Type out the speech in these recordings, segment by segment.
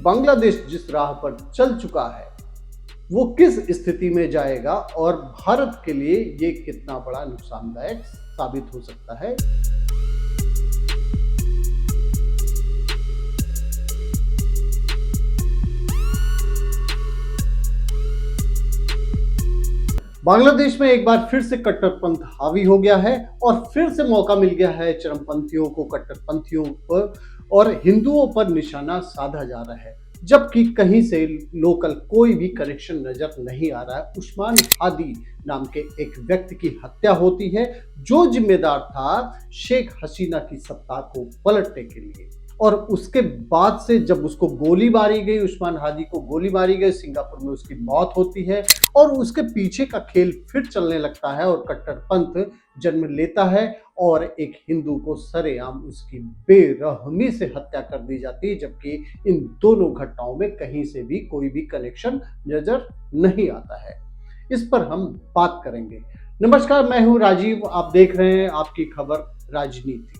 बांग्लादेश जिस राह पर चल चुका है वो किस स्थिति में जाएगा और भारत के लिए ये कितना बड़ा नुकसानदायक साबित हो सकता है। बांग्लादेश में एक बार फिर से कट्टरपंथ हावी हो गया है और फिर से मौका मिल गया है चरमपंथियों को कट्टरपंथियों पर और हिंदुओं पर निशाना साधा जा रहा है, जबकि कहीं से लोकल कोई भी कनेक्शन नजर नहीं आ रहा है। उस्मान हादी नाम के एक व्यक्ति की हत्या होती है जो जिम्मेदार था शेख हसीना की सत्ता को पलटने के लिए, और उसके बाद से जब उसको गोली मारी गई, उस्मान हादी को गोली मारी गई, सिंगापुर में उसकी मौत होती है और उसके पीछे का खेल फिर चलने लगता है और कट्टरपंथ जन्म लेता है और एक हिंदू को सरेआम उसकी बेरहमी से हत्या कर दी जाती है, जबकि इन दोनों घटनाओं में कहीं से भी कोई भी कनेक्शन नजर नहीं आता है। इस पर हम बात करेंगे। नमस्कार, मैं हूं राजीव, आप देख रहे हैं आपकी खबर राजनीति।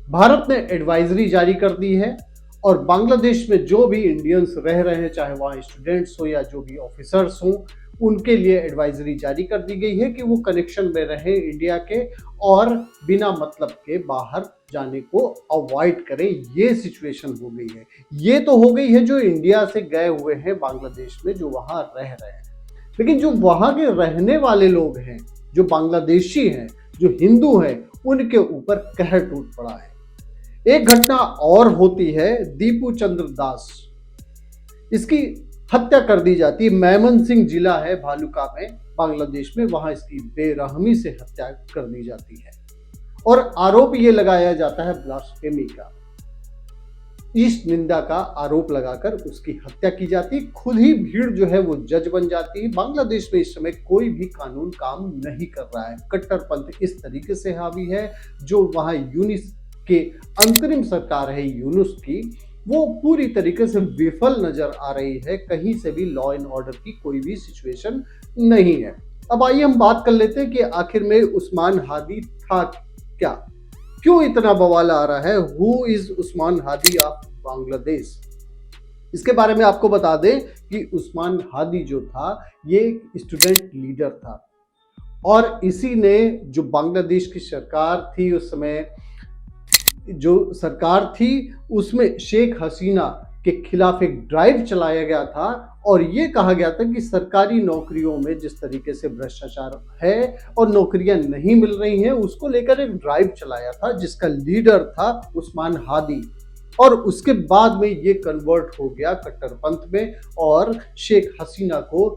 भारत ने एडवाइजरी जारी कर दी है और बांग्लादेश में जो भी इंडियंस रह रहे हैं, चाहे वहाँ स्टूडेंट्स हो या जो भी ऑफिसर्स हों, उनके लिए एडवाइजरी जारी कर दी गई है कि वो कनेक्शन में रहे इंडिया के और बिना मतलब के बाहर जाने को अवॉइड करें। ये सिचुएशन हो गई है। ये तो हो गई है जो इंडिया से गए हुए हैं बांग्लादेश में, जो वहाँ रह रहे हैं, लेकिन जो वहाँ के रहने वाले लोग हैं, जो बांग्लादेशी हैं, जो हिंदू हैं, उनके ऊपर कहर टूट पड़ा है। एक घटना और होती है, दीपू चंद्र दास, इसकी हत्या कर दी जाती है। मैमन सिंह जिला है भालुका में, बांग्लादेश में, वहां इसकी बेरहमी से हत्या कर दी जाती है और आरोप ये लगाया जाता है ब्लास्फेमी का, ईस्ट निंदा का आरोप लगाकर उसकी हत्या की जाती। खुद ही भीड़ जो है वो जज बन जाती है। बांग्लादेश में इस समय कोई भी कानून काम नहीं कर रहा है। कट्टरपंथ इस तरीके से हावी है, जो वहां यूनिस के अंतरिम सरकार है यूनुस की, वो पूरी तरीके से विफल नजर आ रही है। कहीं से भी लॉ एंड ऑर्डर की कोई भी सिचुएशन नहीं है। अब आइए हम बात कर लेते हैं कि आखिर में उस्मान हादी था क्या, क्यों इतना बवाल आ रहा है। Who is Usman Hadi of Bangladesh? इसके बारे में आपको बता दें कि उस्मान हादी जो था ये स्टूडेंट लीडर था और इसी ने, जो बांग्लादेश की सरकार थी उस समय, जो सरकार थी उसमें शेख हसीना के खिलाफ एक ड्राइव चलाया गया था और ये कहा गया था कि सरकारी नौकरियों में जिस तरीके से भ्रष्टाचार है और नौकरियां नहीं मिल रही हैं, उसको लेकर एक ड्राइव चलाया था जिसका लीडर था उस्मान हादी। और उसके बाद में ये कन्वर्ट हो गया कट्टरपंथ में और शेख हसीना को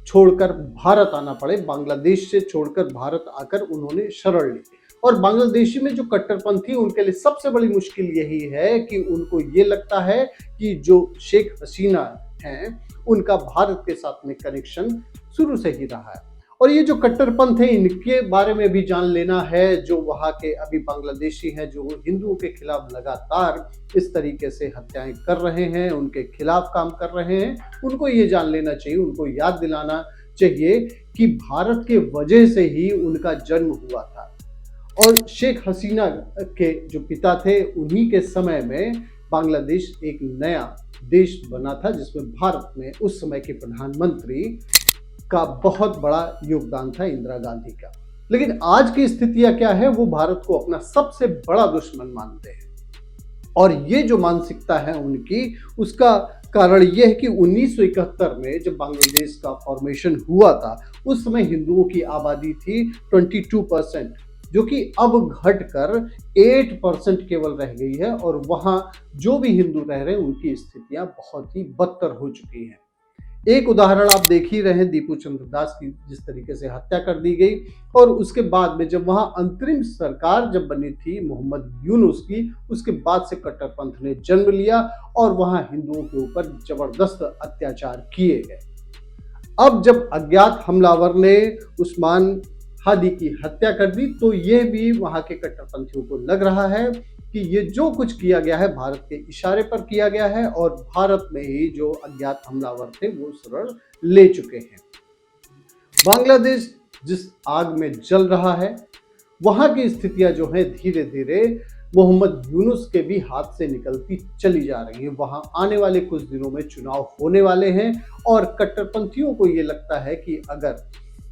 छोड़कर भारत आना पड़े। बांग्लादेश से छोड़कर भारत आकर उन्होंने शरण ली। और बांग्लादेशी में जो कट्टरपंथी, उनके लिए सबसे बड़ी मुश्किल यही है कि उनको ये लगता है कि जो शेख हसीना हैं उनका भारत के साथ में कनेक्शन शुरू से ही रहा है। और ये जो कट्टरपंथ है, इनके बारे में भी जान लेना है। जो वहाँ के अभी बांग्लादेशी हैं जो हिंदुओं के खिलाफ लगातार इस तरीके से हत्याएं कर रहे हैं, उनके खिलाफ काम कर रहे हैं, उनको ये जान लेना चाहिए, उनको याद दिलाना चाहिए कि भारत के वजह से ही उनका जन्म हुआ था। और शेख हसीना के जो पिता थे, उन्हीं के समय में बांग्लादेश एक नया देश बना था जिसमें भारत में उस समय के प्रधानमंत्री का बहुत बड़ा योगदान था, इंदिरा गांधी का। लेकिन आज की स्थितियां क्या है, वो भारत को अपना सबसे बड़ा दुश्मन मानते हैं। और ये जो मानसिकता है उनकी, उसका कारण यह है कि 1971 में जब बांग्लादेश का फॉर्मेशन हुआ था, उस समय हिंदुओं की आबादी थी 22%, जो कि अब घटकर 8% केवल रह गई है। और वहाँ जो भी हिंदू रह रहे हैं उनकी स्थितियां बहुत ही बदतर हो चुकी हैं। एक उदाहरण आप देख ही रहे हैं, दीपू चंद्र दास की जिस तरीके से हत्या कर दी गई। और उसके बाद में जब वहाँ अंतरिम सरकार जब बनी थी मोहम्मद यूनुस की, उसके बाद से कट्टरपंथ ने जन्म लिया और वहाँ हिंदुओं के ऊपर जबरदस्त अत्याचार किए गए। अब जब अज्ञात हमलावर ने उस्मान हादी की हत्या कर दी, तो ये भी वहां के कट्टरपंथियों को लग रहा है कि ये जो कुछ किया गया है भारत के इशारे पर किया गया है और भारत में ही जो अज्ञात हमलावर थे वो शरण ले चुके हैं। बांग्लादेश जिस आग में जल रहा है, वहां की स्थितियां जो है धीरे धीरे मोहम्मद यूनुस के भी हाथ से निकलती चली जा रही है। वहां आने वाले कुछ दिनों में चुनाव होने वाले हैं और कट्टरपंथियों को ये लगता है कि अगर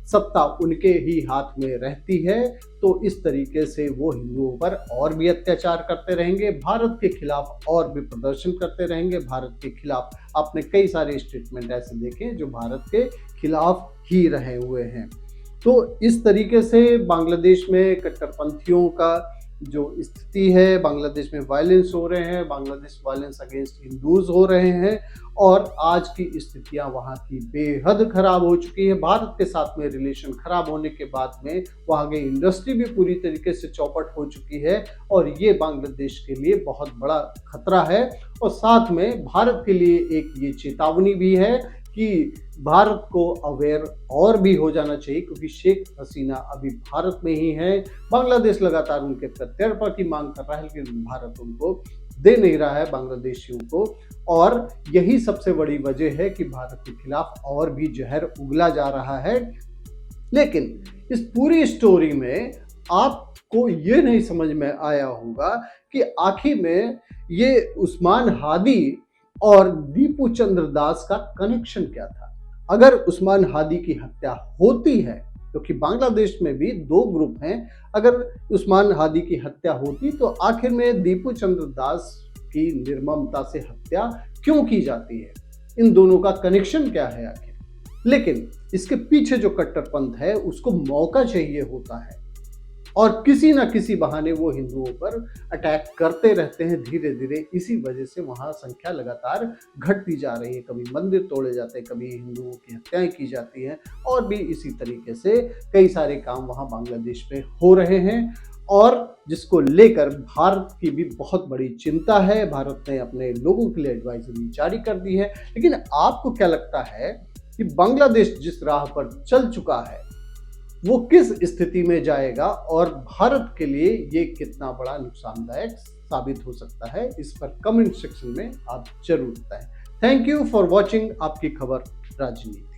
सत्ता उनके ही हाथ में रहती है तो इस तरीके से वो हिंदुओं पर और भी अत्याचार करते रहेंगे, भारत के खिलाफ और भी प्रदर्शन करते रहेंगे। भारत के खिलाफ आपने कई सारे स्टेटमेंट ऐसे देखे जो भारत के खिलाफ ही रहे हुए हैं। तो इस तरीके से बांग्लादेश में कट्टरपंथियों का जो स्थिति है, बांग्लादेश में वायलेंस हो रहे हैं, बांग्लादेश वायलेंस अगेंस्ट हिंदूज हो रहे हैं और आज की स्थितियां वहां की बेहद खराब हो चुकी है। भारत के साथ में रिलेशन खराब होने के बाद में वहां की इंडस्ट्री भी पूरी तरीके से चौपट हो चुकी है और ये बांग्लादेश के लिए बहुत बड़ा खतरा है। और साथ में भारत के लिए एक ये चेतावनी भी है कि भारत को अवेयर और भी हो जाना चाहिए, क्योंकि शेख हसीना अभी भारत में ही है। बांग्लादेश लगातार उनके प्रत्यर्पण की मांग कर रहा है, लेकिन भारत उनको दे नहीं रहा है बांग्लादेशियों को, और यही सबसे बड़ी वजह है कि भारत के खिलाफ और भी जहर उगला जा रहा है। लेकिन इस पूरी स्टोरी में आपको ये नहीं समझ में आया होगा कि आखिर में ये उस्मान हादी और दीपू चंद्र दास का कनेक्शन क्या था। अगर उस्मान हादी की हत्या होती है, क्योंकि बांग्लादेश में भी दो ग्रुप हैं, अगर उस्मान हादी की हत्या होती तो आखिर में दीपू चंद्र दास की निर्ममता से हत्या क्यों की जाती है, इन दोनों का कनेक्शन क्या है आखिर। लेकिन इसके पीछे जो कट्टरपंथ है उसको मौका चाहिए होता है और किसी ना किसी बहाने वो हिंदुओं पर अटैक करते रहते हैं धीरे धीरे। इसी वजह से वहाँ संख्या लगातार घटती जा रही है, कभी मंदिर तोड़े जाते हैं, कभी हिंदुओं की हत्याएं की जाती हैं और भी इसी तरीके से कई सारे काम वहाँ बांग्लादेश में हो रहे हैं और जिसको लेकर भारत की भी बहुत बड़ी चिंता है। भारत ने अपने लोगों के लिए एडवाइजरी जारी कर दी है। लेकिन आपको क्या लगता है कि बांग्लादेश जिस राह पर चल चुका है वो किस स्थिति में जाएगा और भारत के लिए ये कितना बड़ा नुकसानदायक साबित हो सकता है, इस पर कमेंट सेक्शन में आप जरूर बताएं। थैंक यू फॉर वॉचिंग आपकी खबर राजनीति।